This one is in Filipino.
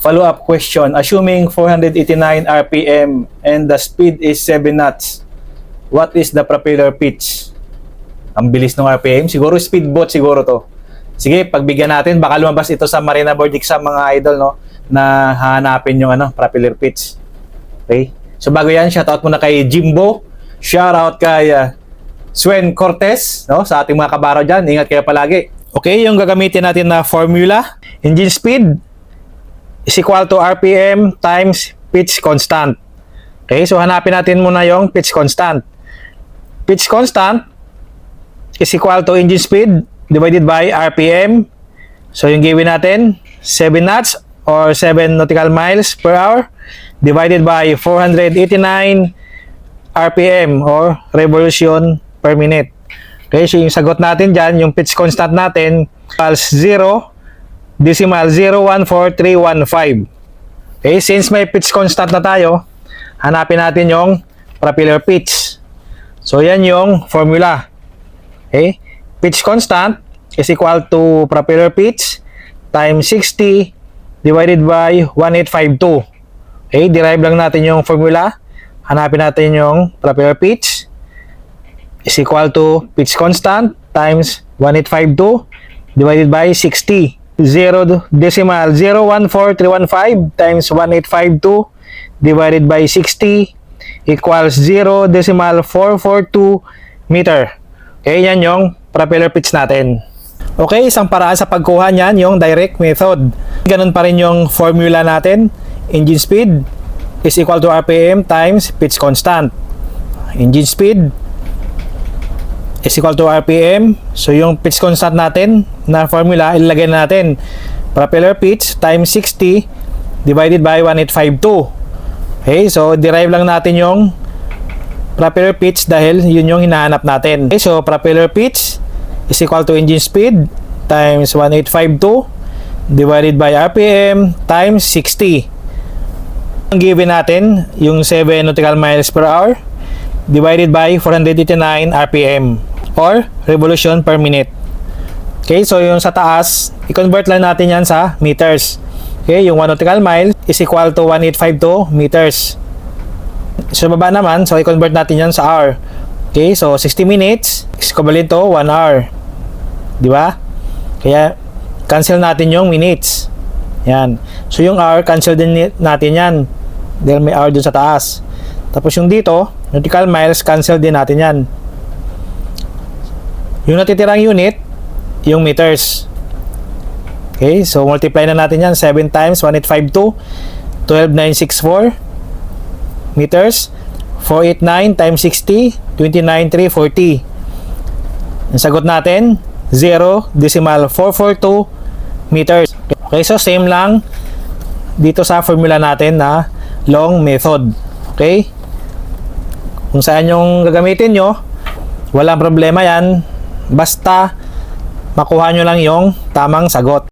Follow-up question. Assuming 489 RPM and the speed is 7 knots, what is the propeller pitch? Ang bilis ng RPM. Siguro speedboat siguro to. Sige, pagbigyan natin. Baka lumabas ito sa Marina Board exam mga idol, no? Na hahanapin yung propeller pitch. Okay? So bago yan, shoutout muna kay Jimbo. Shoutout kay Swen Cortez, no? Sa ating mga kabaro dyan. Ingat kayo palagi. Okay, yung gagamitin natin na formula. Engine speed is equal to RPM times pitch constant. Okay, so hanapin natin muna yung pitch constant. Pitch constant is equal to engine speed divided by RPM. So yung given natin, 7 knots or 7 nautical miles per hour divided by 489 RPM or revolution per minute. Okay, so yung sagot natin dyan, yung pitch constant natin, equals 0.014,315. Okay, since may pitch constant na tayo, hanapin natin yung propeller pitch. So yan yung formula. Okay, pitch constant is equal to propeller pitch times 60 divided by 1852. Okay, derive lang natin yung formula. Hanapin natin yung propeller pitch is equal to pitch constant times 1852 divided by 60. 0.014,315 times 1852 divided by 60 equals 0.442 meter. Okay, yan yung propeller pitch natin. Okay, isang paraan sa pagkuha niyan, yung direct method. Ganun pa rin yung formula natin. Engine speed is equal to RPM times pitch constant. Engine speed is equal to RPM. So yung pitch constant natin na formula, ilagay na natin propeller pitch times 60 divided by 1852. Okay, so derive lang natin yung propeller pitch dahil yun yung hinahanap natin. Okay, so propeller pitch is equal to engine speed times 1852 divided by RPM times 60. Ang given natin yung 7 nautical miles per hour divided by 489 RPM or revolution per minute. Okay, so yung sa taas, i-convert lang natin yan sa meters. Okay, yung 1 nautical mile is equal to 1852 meters. Sa baba naman, so i-convert natin yan sa hour. Okay, so 60 minutes is equivalent to 1 hour. Di ba? Kaya cancel natin yung minutes. Yan. So yung hour, cancel din natin yan. Dahil may hour dun sa taas. Tapos yung dito, nautical miles, cancel din natin yan. Yung natitirang unit, yung meters. Okay, so multiply na natin yan. 7 times 1852, 12,964 meters. 489 times 60, 29,340. Ang sagot natin, 0.442 meters. Okay, so same lang dito sa formula natin na long method. Okay? Kung saan yung gagamitin nyo, walang problema yan. Basta makuha nyo lang yung tamang sagot.